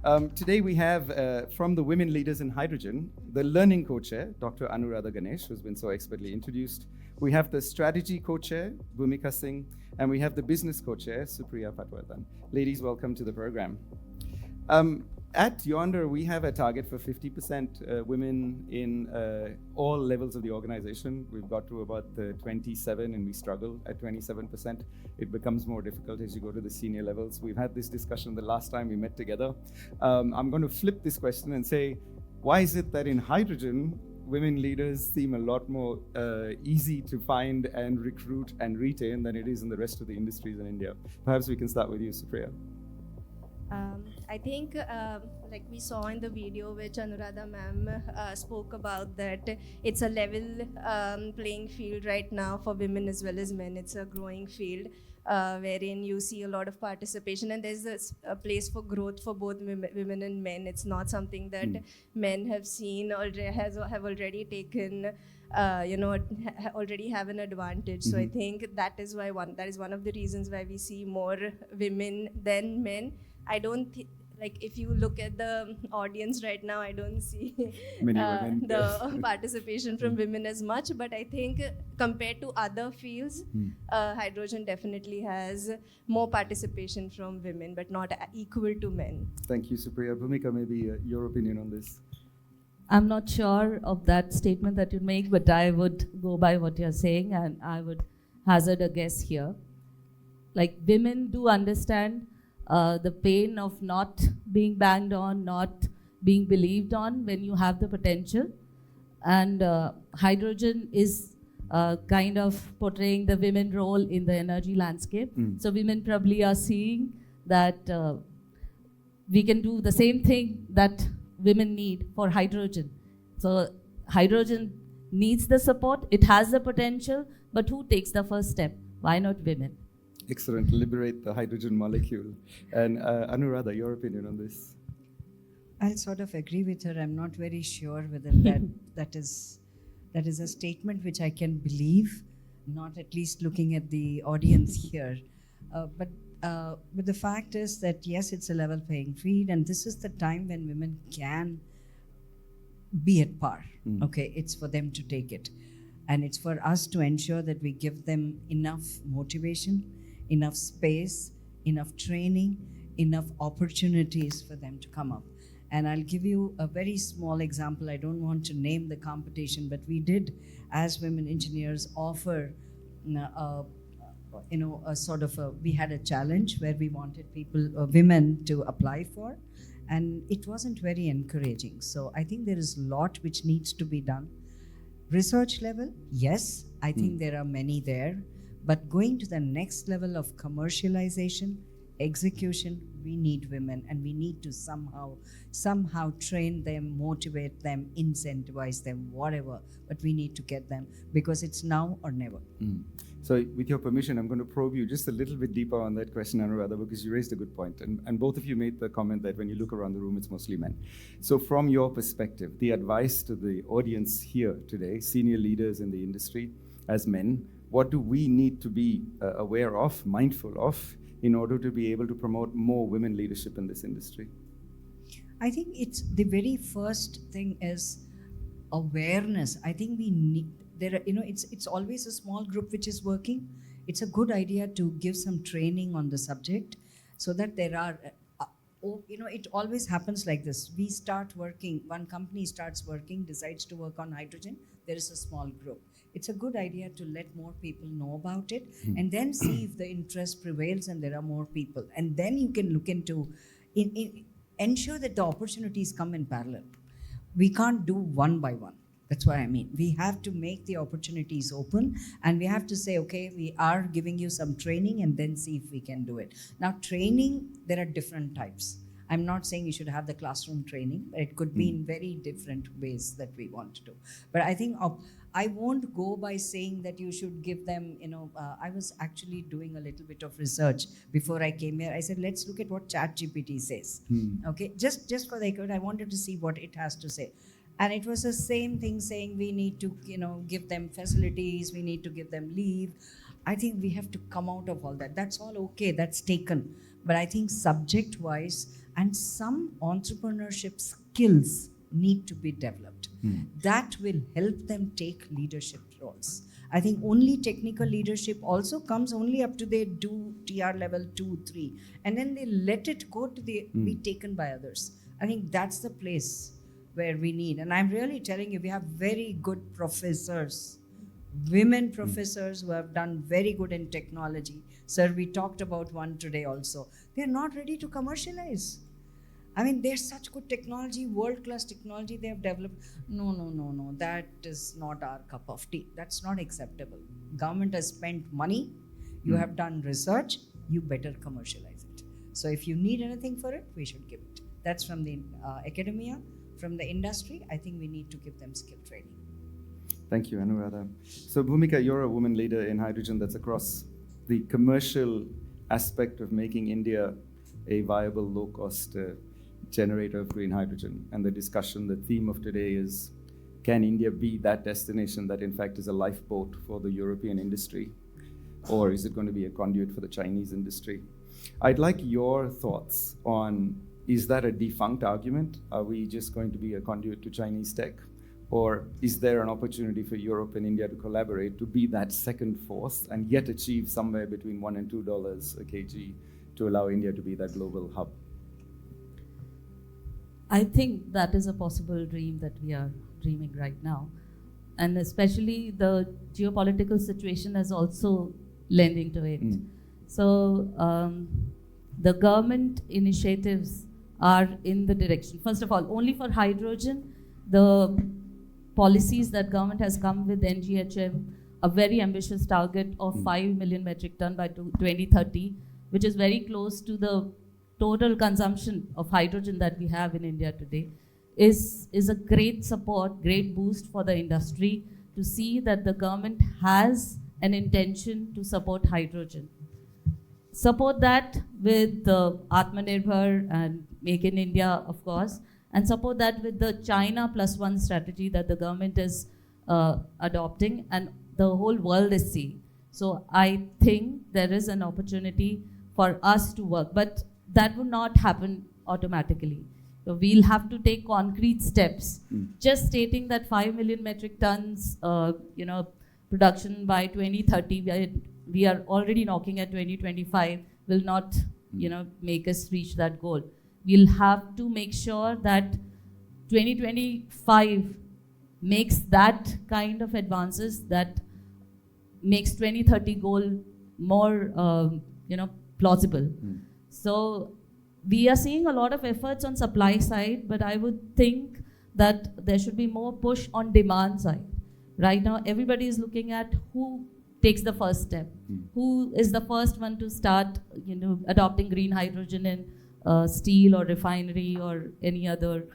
Today we have from the Women Leaders in Hydrogen, the Learning Co-Chair, Dr. Anuradda Ganesh, who's been so expertly introduced. We have the Strategy Co-Chair, Bhumika Singh, and we have the Business Co-Chair, Supriya Patwardhan. Ladies, welcome to the program. At Yonder, we have a target for 50% women in all levels of the organization. We've got to about 27 and we struggle at 27%. It becomes more difficult as you go to the senior levels. We've had this discussion the last time we met together. I'm going to flip this question and say, why is it that in hydrogen, women leaders seem a lot more easy to find and recruit and retain than it is in the rest of the industries in India? Perhaps we can start with you, Supriya. I think, like we saw in the video which Anuradha ma'am spoke about, that it's a level playing field right now for women as well as men. It's a growing field wherein you see a lot of participation, and there's a place for growth for both women and men. It's not something that men have seen or have already taken. Already have an advantage. So I think that is one of the reasons why we see more women than men. I don't like if you look at the audience right now, I don't see many women, the participation from women as much. But I think compared to other fields, hydrogen definitely has more participation from women, but not equal to men. Thank you, Supriya. Bhumika, maybe your opinion on this? I'm not sure of that statement that you make, but I would go by what you're saying, and I would hazard a guess here. Like, women do understand the pain of not being banged on, not being believed on when you have the potential. And hydrogen is kind of portraying the women role in the energy landscape. So women probably are seeing that we can do the same thing that women need for hydrogen. So hydrogen needs the support, it has the potential, but who takes the first step? Why not women? Excellent. Liberate the hydrogen molecule. And Anuradha, your opinion on this? I'll sort of agree with her. I'm not very sure whether that is a statement which I can believe, not at least looking at the audience here. But the fact is that, yes, it's a level playing field, and this is the time when women can be at par. Okay, it's for them to take it. And it's for us to ensure that we give them enough motivation, enough space, enough training, enough opportunities for them to come up. And I'll give you a very small example. I don't want to name the competition, but we did, as women engineers, offer we had a challenge where we wanted women to apply for, and it wasn't very encouraging. So I think there is a lot which needs to be done. Research level, yes, I think there are many there, but going to the next level of commercialization, execution, we need women, and we need to somehow train them, motivate them, incentivize them, whatever, but we need to get them, because it's now or never. So with your permission, I'm going to probe you just a little bit deeper on that question, Anuradha, because you raised a good point. And both of you made the comment that when you look around the room, it's mostly men. So from your perspective, the advice to the audience here today, senior leaders in the industry as men, what do we need to be aware of, mindful of, in order to be able to promote more women leadership in this industry? I think it's the very first thing is awareness. I think we need, it's always a small group which is working. It's a good idea to give some training on the subject so that there are, it always happens like this. We start working, one company starts working, decides to work on hydrogen, there is a small group. It's a good idea to let more people know about it and then see if the interest prevails and there are more people. And then you can look into, ensure that the opportunities come in parallel. We can't do one by one. That's what I mean. We have to make the opportunities open, and we have to say, okay, we are giving you some training and then see if we can do it. Now, training, there are different types. I'm not saying you should have the classroom training, but it could be in very different ways that we want to do. But I think I won't go by saying that you should give them, I was actually doing a little bit of research before I came here. I said, let's look at what ChatGPT says. Okay, just for the record, I wanted to see what it has to say. And it was the same thing saying we need to, give them facilities, we need to give them leave. I think we have to come out of all that. That's all okay, that's taken. But I think subject-wise, and some entrepreneurship skills need to be developed. That will help them take leadership roles. I think only technical leadership also comes only up to they do TR level 2, 3, and then they let it go to be taken by others. I think that's the place where we need. And I'm really telling you, we have very good professors, women professors who have done very good in technology. Sir, we talked about one today also. They're not ready to commercialize. I mean, there's such good technology, world-class technology they have developed. No, that is not our cup of tea. That's not acceptable. Government has spent money, you have done research, you better commercialize it. So if you need anything for it, we should give it. That's from the academia, from the industry. I think we need to give them skill training. Thank you, Anuradha. So Bhumika, you're a woman leader in hydrogen that's across the commercial aspect of making India a viable low-cost generator of green hydrogen. And the discussion, the theme of today is, can India be that destination that in fact is a lifeboat for the European industry? Or is it going to be a conduit for the Chinese industry? I'd like your thoughts on, is that a defunct argument? Are we just going to be a conduit to Chinese tech? Or is there an opportunity for Europe and India to collaborate to be that second force and yet achieve somewhere between $1 and $2 a kg to allow India to be that global hub? I think that is a possible dream that we are dreaming right now. And especially the geopolitical situation is also lending to it. So the government initiatives are in the direction. First of all, only for hydrogen, the policies that government has come with NGHM, a very ambitious target of 5 million metric ton by 2030, which is very close to the total consumption of hydrogen that we have in India today, is a great support, great boost for the industry to see that the government has an intention to support hydrogen. Support that with the Atmanirbhar and Make in India, of course, and support that with the China +1 strategy that the government is adopting and the whole world is seeing. So I think there is an opportunity for us to work, but that would not happen automatically. So we'll have to take concrete steps. Just stating that 5 million metric tons, production by 2030, we are already knocking at 2025, will not, make us reach that goal. We'll have to make sure that 2025 makes that kind of advances that makes 2030 goal more, plausible. So we are seeing a lot of efforts on supply side, but I would think that there should be more push on demand side. Right now, everybody is looking at who takes the first step, who is the first one to start, adopting green hydrogen in steel or refinery or any other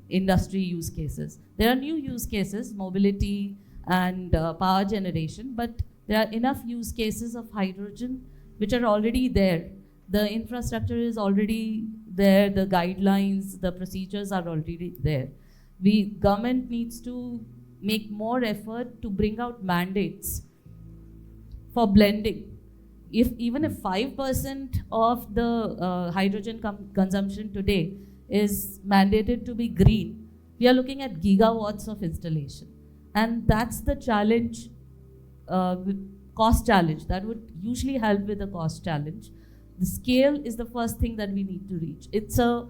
industry use cases. There are new use cases, mobility and power generation, but there are enough use cases of hydrogen which are already there. The infrastructure is already there, the guidelines, the procedures are already there. Government needs to make more effort to bring out mandates for blending. Even if 5% of the hydrogen consumption today is mandated to be green, we are looking at gigawatts of installation. And that's the challenge, cost challenge. That would usually help with the cost challenge. The scale is the first thing that we need to reach. It's a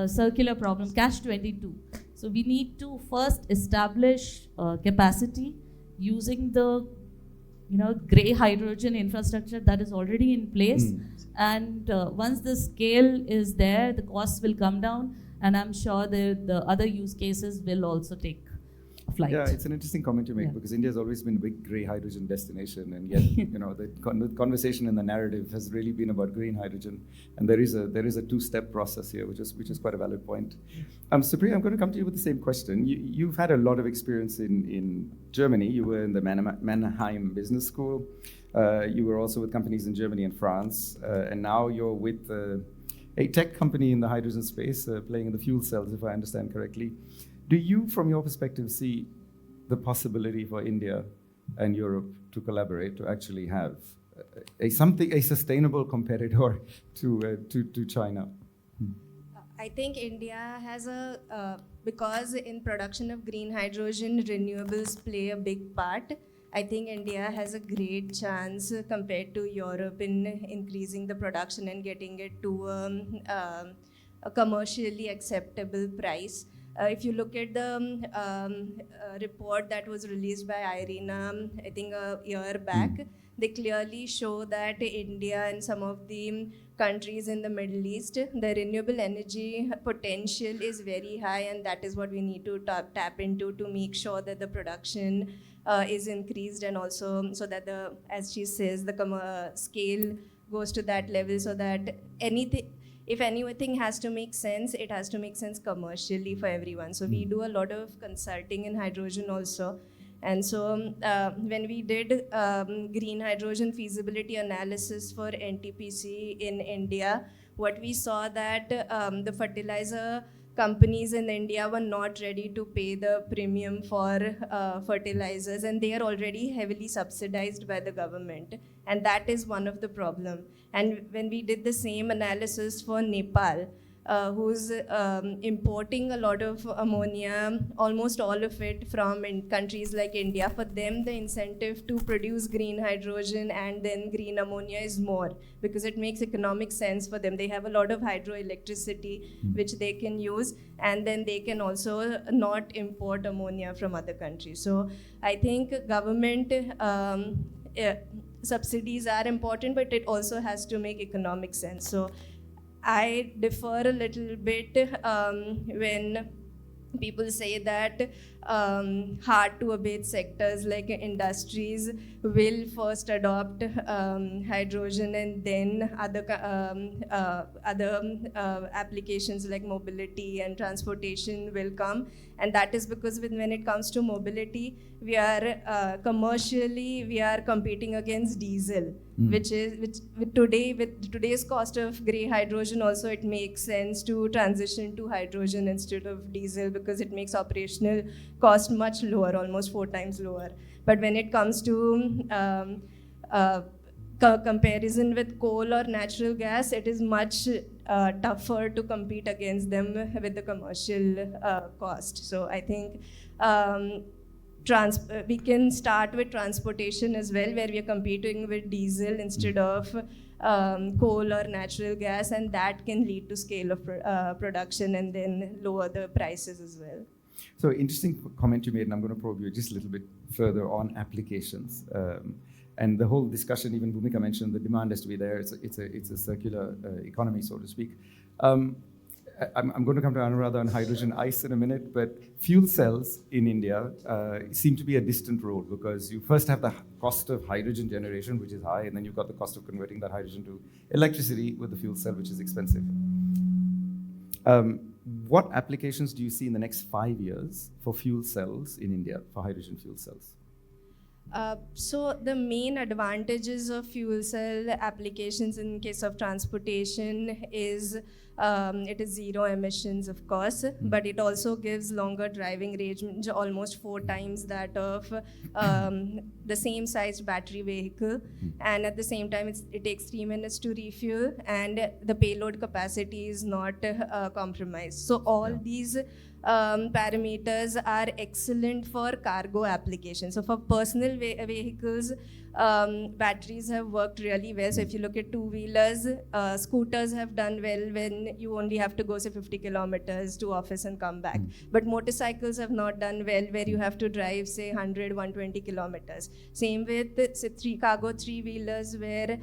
circular problem, catch-22. So we need to first establish capacity using the gray hydrogen infrastructure that is already in place. And once the scale is there, the costs will come down, and I'm sure the other use cases will also take flight. Yeah, it's an interesting comment you make, because India has always been a big grey hydrogen destination, and yet the conversation and the narrative has really been about green hydrogen, and there is a two-step process here, which is quite a valid point. Supriya, I'm going to come to you with the same question. You've had a lot of experience in Germany. You were in the Mannheim Business School. You were also with companies in Germany and France, and now you're with a tech company in the hydrogen space, playing in the fuel cells, if I understand correctly. Do you, from your perspective, see the possibility for India and Europe to collaborate, to actually have a sustainable competitor to China? I think India has because in production of green hydrogen, renewables play a big part. I think India has a great chance compared to Europe in increasing the production and getting it to a commercially acceptable price. If you look at the report that was released by IRENA, I think a year back, they clearly show that India and some of the countries in the Middle East, the renewable energy potential is very high, and that is what we need to tap into to make sure that the production is increased, and also so that the, as she says, the scale goes to that level, so that if anything has to make sense, it has to make sense commercially for everyone. So we do a lot of consulting in hydrogen also. And so when we did green hydrogen feasibility analysis for NTPC in India, what we saw that the fertilizer companies in India were not ready to pay the premium for fertilizers, and they are already heavily subsidized by the government. And that is one of the problem. And when we did the same analysis for Nepal, who's importing a lot of ammonia, almost all of it from countries like India. For them, the incentive to produce green hydrogen and then green ammonia is more, because it makes economic sense for them. They have a lot of hydroelectricity which they can use, and then they can also not import ammonia from other countries. So I think government subsidies are important, but it also has to make economic sense. So I differ a little bit when people say that hard to abate sectors like industries will first adopt hydrogen, and then other applications like mobility and transportation will come. And that is because when it comes to mobility, we are commercially we are competing against diesel, which with today's cost of grey hydrogen also, it makes sense to transition to hydrogen instead of diesel, because it makes operational cost much lower, almost 4 times lower. But when it comes to comparison with coal or natural gas, it is much tougher to compete against them with the commercial cost. So I think we can start with transportation as well, where we are competing with diesel instead of coal or natural gas, and that can lead to scale of production and then lower the prices as well. So interesting comment you made, and I'm going to probe you just a little bit further on applications. And the whole discussion, even Bhumika mentioned, the demand has to be there. It's a circular economy, so to speak. I'm going to come to Anuradha on hydrogen ice in a minute, but fuel cells in India seem to be a distant road, because you first have the cost of hydrogen generation, which is high, and then you've got the cost of converting that hydrogen to electricity with the fuel cell, which is expensive. What applications do you see in the next 5 years for fuel cells in India, for hydrogen fuel cells? So the main advantages of fuel cell applications in case of transportation is it is zero emissions, of course, but it also gives longer driving range, almost 4 times that of the same sized battery vehicle. And at the same time, it takes 3 minutes to refuel, and the payload capacity is not compromised. So all these parameters are excellent for cargo applications. So for personal vehicles, batteries have worked really well. So if you look at two-wheelers, scooters have done well when you only have to go, say, 50 kilometers to office and come back. But motorcycles have not done well, where you have to drive, say, 100, 120 kilometers. Same with, say, three-wheelers, where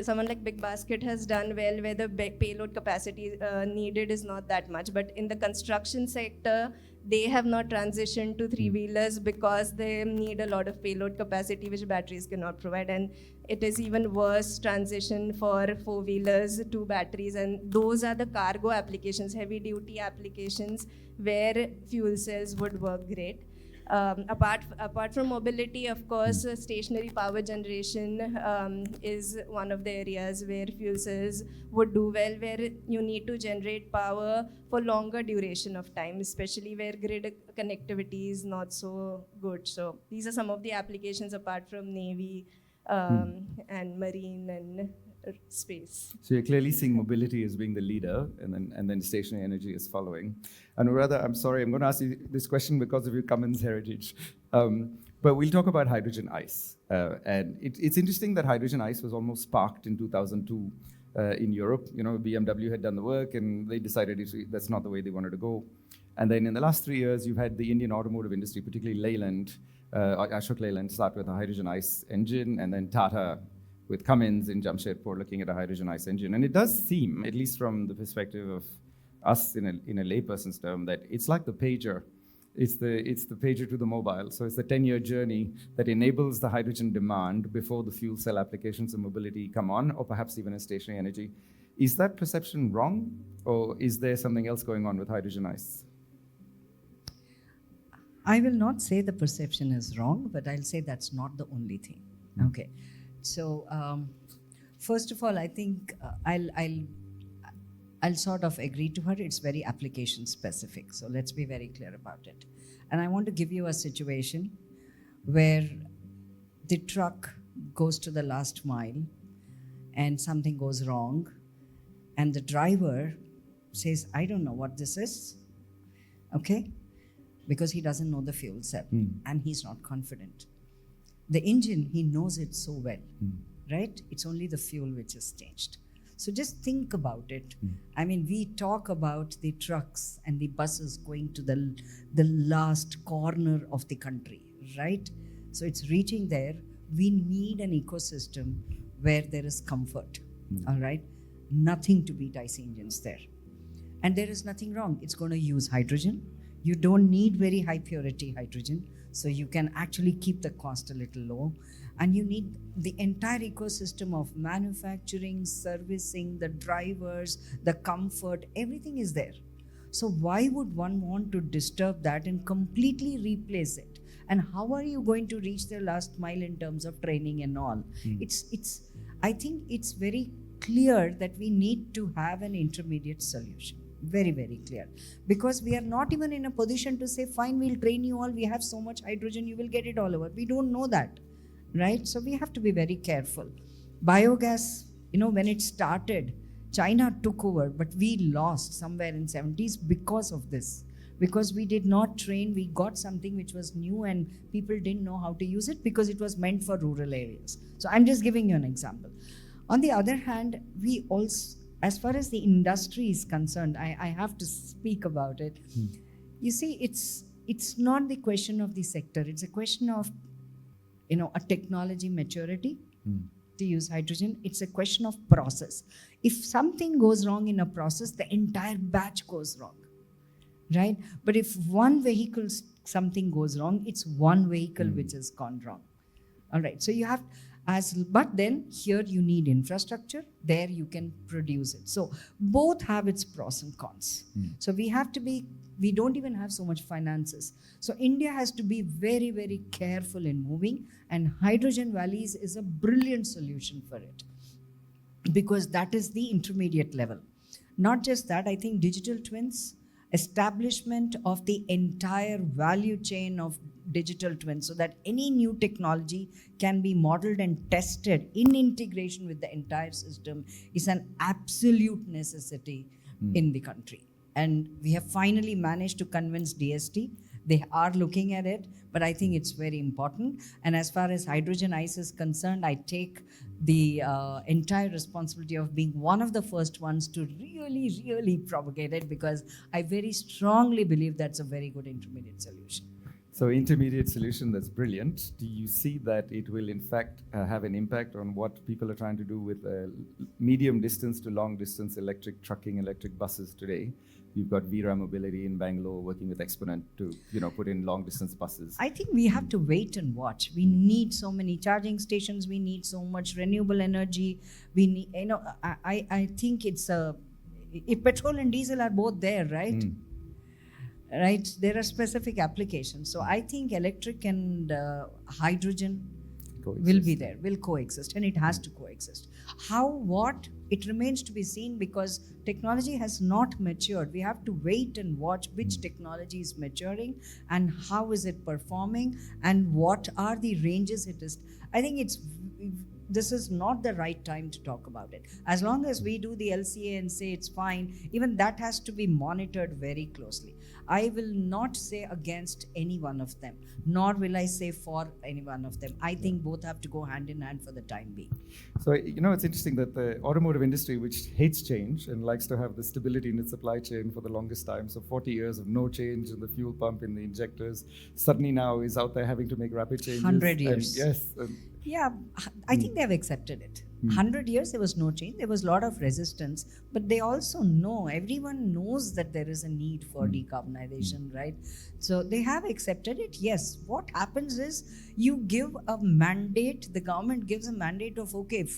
someone like Big Basket has done well, where the payload capacity needed is not that much. But in the construction sector, they have not transitioned to three-wheelers because they need a lot of payload capacity, which batteries cannot provide. And it is even worse transition for four-wheelers to batteries. And those are the cargo applications, heavy-duty applications, where fuel cells would work great. Apart from mobility, of course, stationary power generation is one of the areas where fuel cells would do well, where you need to generate power for longer duration of time, especially where grid connectivity is not so good. So these are some of the applications apart from Navy and Marine and space. So you're clearly seeing mobility as being the leader, and then stationary energy is following. Anuradda, I'm sorry, I'm going to ask you this question because of your Cummins heritage. But we'll talk about hydrogen ice. And it's interesting that hydrogen ice was almost sparked in 2002 in Europe. You know, BMW had done the work, and they decided that's not the way they wanted to go. And then in the last 3 years, you've had the Indian automotive industry, particularly Leyland, Ashok Leyland, start with a hydrogen ice engine, and then Tata with Cummins in Jamshedpur looking at a hydrogen ice engine. And it does seem, at least from the perspective of us in a layperson's term, that it's like the pager. It's the pager to the mobile. So it's the 10-year journey that enables the hydrogen demand before the fuel cell applications of mobility come on, or perhaps even in stationary energy. Is that perception wrong, or is there something else going on with hydrogen ice? I will not say the perception is wrong, but I'll say that's not the only thing. Okay. So, first of all, I think I'll sort of agree to her. It's very application specific. So let's be very clear about it. And I want to give you a situation where the truck goes to the last mile and something goes wrong, and the driver says, I don't know what this is. Okay? Because he doesn't know the fuel cell and he's not confident. The engine, he knows it so well, right? It's only the fuel which is changed. So just think about it. I mean, we talk about the trucks and the buses going to the last corner of the country, right? So it's reaching there. We need an ecosystem where there is comfort, all right? Nothing to beat IC engines there. And there is nothing wrong. It's going to use hydrogen. You don't need very high purity hydrogen, so you can actually keep the cost a little low. And you need the entire ecosystem of manufacturing, servicing, the drivers, the comfort, everything is there. So why would one want to disturb that and completely replace it? And how are you going to reach the last mile in terms of training and all? I think it's very clear that we need to have an intermediate solution. Very, very clear. Because we are not even in a position to say, fine, we'll train you all. We have so much hydrogen, you will get it all over. We don't know that, right? So we have to be very careful. Biogas, you know, when it started, China took over, but we lost somewhere in 70s because of this. Because we did not train, we got something which was new and people didn't know how to use it because it was meant for rural areas. So I'm just giving you an example. On the other hand, we also, as far as the industry is concerned, I have to speak about it. You see, it's not the question of the sector. It's a question of, you know, a technology maturity to use hydrogen. It's a question of process. If something goes wrong in a process, the entire batch goes wrong, right? But if one vehicle, something goes wrong, it's one vehicle which has gone wrong. All right, so you have, but then here you need infrastructure, there you can produce it. So both have its pros and cons. So we don't even have so much finances. So India has to be very, very careful in moving, and hydrogen valleys is a brilliant solution for it, because that is the intermediate level. Not just that, I think digital twins, establishment of the entire value chain of digital twins, so that any new technology can be modeled and tested in integration with the entire system, is an absolute necessity in the country. And we have finally managed to convince DST. They are looking at it, but I think it's very important. And as far as hydrogen ice is concerned, I take the entire responsibility of being one of the first ones to really, really propagate it, because I very strongly believe that's a very good intermediate solution. So intermediate solution, that's brilliant. Do you see that it will in fact have an impact on what people are trying to do with medium distance to long distance electric trucking, electric buses today? You've got Veera Mobility in Bangalore working with Exponent to, you know, put in long distance buses. I think we have to wait and watch. We need so many charging stations. We need so much renewable energy. We need, you know, I think it's if petrol and diesel are both there, right? Right, there are specific applications. So I think electric and hydrogen will be there, will coexist, and it has to coexist. How, what, it remains to be seen, because technology has not matured. We have to wait and watch which technology is maturing and how is it performing and what are the ranges it is. I think it's this is not the right time to talk about it. As long as we do the LCA and say it's fine, even that has to be monitored very closely. I will not say against any one of them, nor will I say for any one of them. I think both have to go hand in hand for the time being. So, it's interesting that the automotive industry, which hates change and likes to have the stability in its supply chain for the longest time, so 40 years of no change in the fuel pump, in the injectors, suddenly now is out there having to make rapid changes. 100 years. And yes. Yeah, I think they have accepted it. 100 years, there was no change. There was a lot of resistance, but they also know, everyone knows that there is a need for decarbonization, right? So they have accepted it. Yes, what happens is you give a mandate, the government gives a mandate of, okay,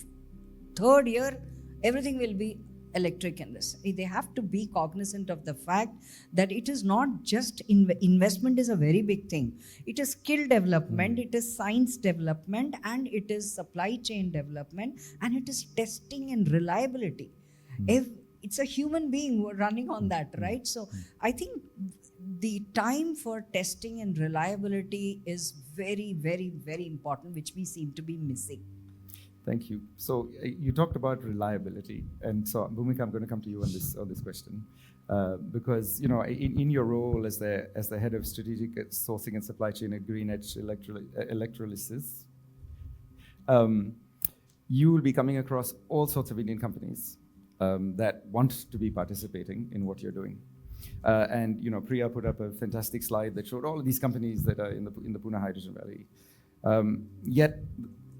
third year, everything will be electric in this. They have to be cognizant of the fact that it is not just investment is a very big thing. It is skill development, it is science development, and it is supply chain development, and it is testing and reliability. If it's a human being running on that, right? So I think the time for testing and reliability is very, very, very important, which we seem to be missing. Thank you. So you talked about reliability, and so Bhumika, I'm going to come to you on this question, because in your role as the head of strategic sourcing and supply chain at Green Edge Electrolysis, you will be coming across all sorts of Indian companies that want to be participating in what you're doing. And Priya put up a fantastic slide that showed all of these companies that are in the Pune Hydrogen Valley. Yet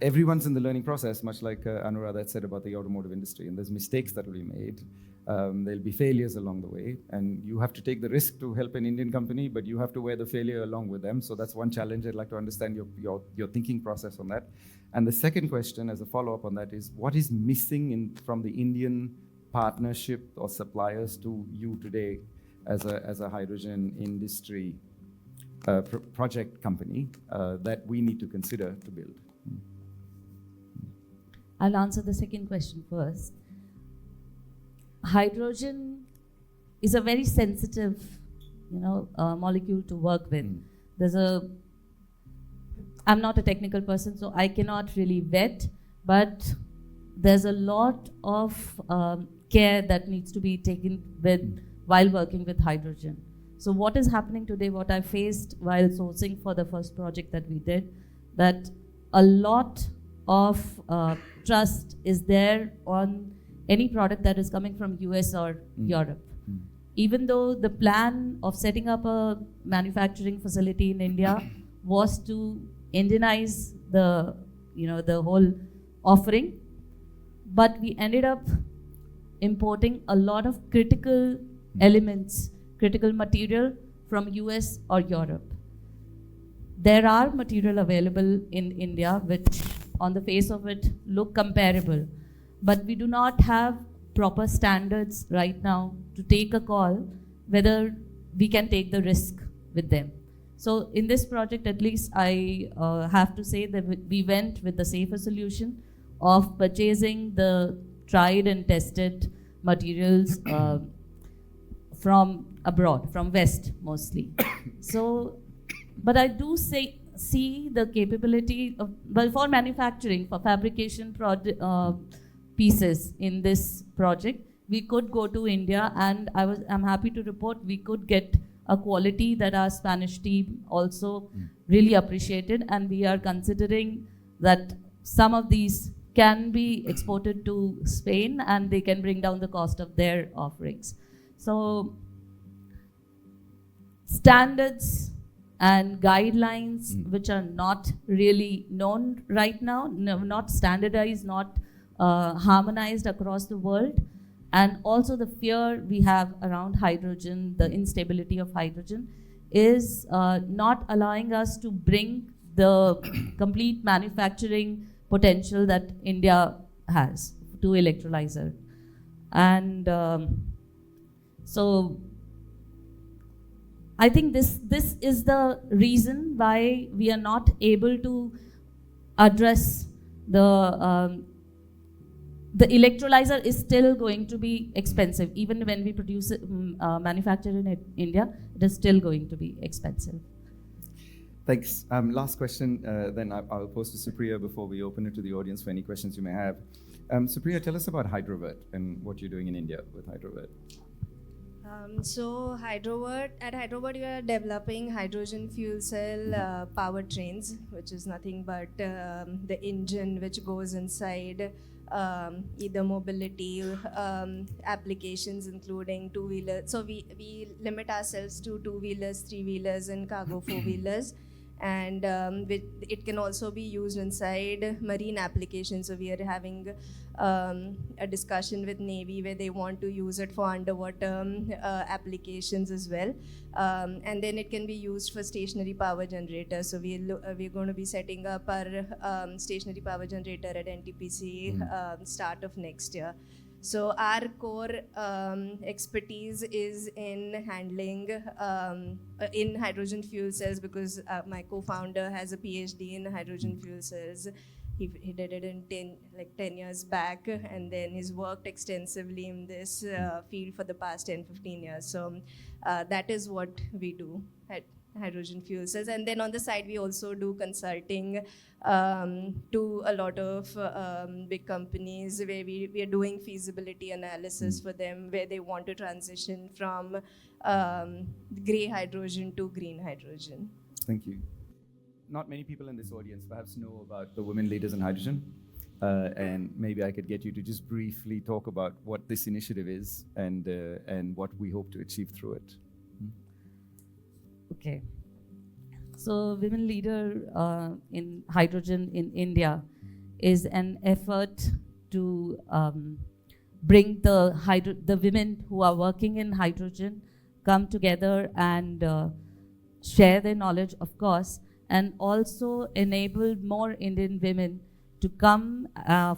everyone's in the learning process, much like Anuradha had said about the automotive industry, and there's mistakes that will be made. There'll be failures along the way, and you have to take the risk to help an Indian company, but you have to wear the failure along with them. So that's one challenge. I'd like to understand your thinking process on that. And the second question, as a follow-up on that, is what is missing from the Indian partnership or suppliers to you today as a hydrogen industry project company that we need to consider to build? I'll answer the second question first. Hydrogen is a very sensitive, molecule to work with. I'm not a technical person, so I cannot really vet, but there's a lot of care that needs to be taken while working with hydrogen. So what is happening today, what I faced while sourcing for the first project that we did, that a lot of trust is there on any product that is coming from US or Europe. Even though the plan of setting up a manufacturing facility in India was to Indianize the whole offering, but we ended up importing a lot of critical elements, critical material from US or Europe. There are material available in India which on the face of it look comparable, but we do not have proper standards right now to take a call whether we can take the risk with them. So in this project, at least I have to say that we went with the safer solution of purchasing the tried and tested materials from abroad, from West mostly. So, but I do see the capability of, for manufacturing, for fabrication pieces in this project, we could go to India, and I'm happy to report we could get a quality that our Spanish team also really appreciated, and we are considering that some of these can be exported to Spain and they can bring down the cost of their offerings. So standards and guidelines which are not really known right now, not standardized, not harmonized across the world, and also the fear we have around hydrogen, the instability of hydrogen, is not allowing us to bring the complete manufacturing potential that India has to electrolyzer. And so I think this is the reason why we are not able to address the electrolyzer is still going to be expensive. Even when we produce it, manufacture in India, it is still going to be expensive. Thanks. Last question, then I'll pose to Supriya before we open it to the audience for any questions you may have. Supriya, tell us about Hydrovert and what you're doing in India with Hydrovert. So at Hydrovert, we are developing hydrogen fuel cell powertrains, which is nothing but the engine which goes inside either mobility applications, including two-wheelers. So we limit ourselves to two-wheelers, three-wheelers, and cargo four-wheelers. And it can also be used inside marine applications. So we are having a discussion with Navy where they want to use it for underwater applications as well. And then it can be used for stationary power generators. So we're going to be setting up our stationary power generator at NTPC start of next year. So our core expertise is in handling in hydrogen fuel cells, because my co-founder has a PhD in hydrogen fuel cells. He did it in 10 years back, and then he's worked extensively in this field for the past 10-15 years. So that is what we do at hydrogen fuel cells. And then on the side, we also do consulting to a lot of big companies where we are doing feasibility analysis for them, where they want to transition from gray hydrogen to green hydrogen. Thank you. Not many people in this audience perhaps know about the women leaders in hydrogen. And maybe I could get you to just briefly talk about what this initiative is and what we hope to achieve through it. Okay. So, Women Leader in Hydrogen in India is an effort to bring the women who are working in hydrogen come together and share their knowledge, of course, and also enable more Indian women to come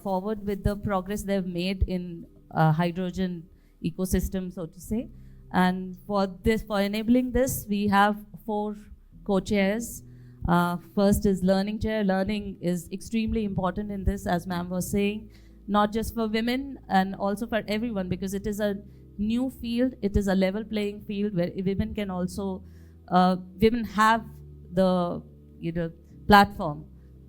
forward with the progress they've made in hydrogen ecosystem, so to say. And for enabling this, we have 4 co-chairs. First is learning chair. Learning is extremely important in this, as ma'am was saying, not just for women and also for everyone, because it is a new field. It is a level playing field where women can also, women have the platform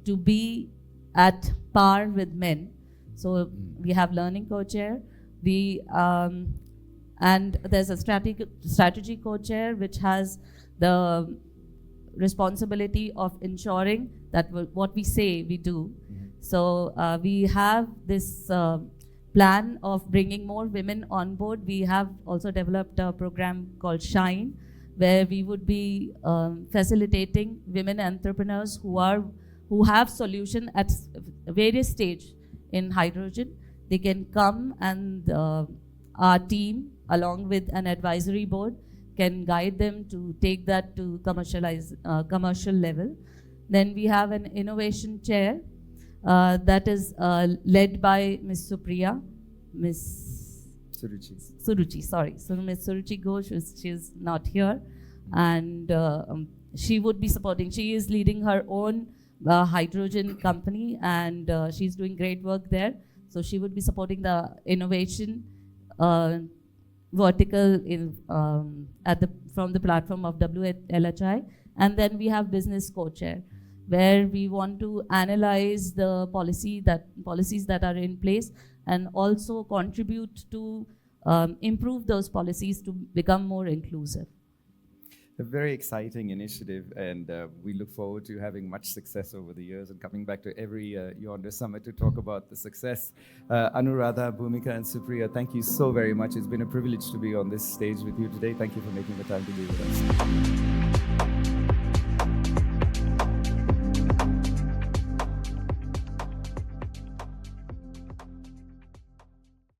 to be at par with men. So we have learning co-chair. And there's a strategy co-chair which has the responsibility of ensuring that what we say we do. So we have this plan of bringing more women on board. We have also developed a program called Shine, where we would be facilitating women entrepreneurs who have solution at various stage in hydrogen. They can come, and our team, along with an advisory board, can guide them to take that to commercial level. Then we have an innovation chair that is led by Ms. Supriya, Ms. Suruchi, sorry. So Ms. Suruchi Ghosh, she is not here, and she would be supporting. She is leading her own hydrogen company, and she's doing great work there. So she would be supporting the innovation vertical from the platform of WLHI. And then we have business co-chair, where we want to analyze the policies that are in place and also contribute to improve those policies to become more inclusive. A very exciting initiative, and we look forward to having much success over the years and coming back to every Yonder Summit to talk about the success. Anuradda, Bhumika, and Supriya, thank you so very much. It's been a privilege to be on this stage with you today. Thank you for making the time to be with us.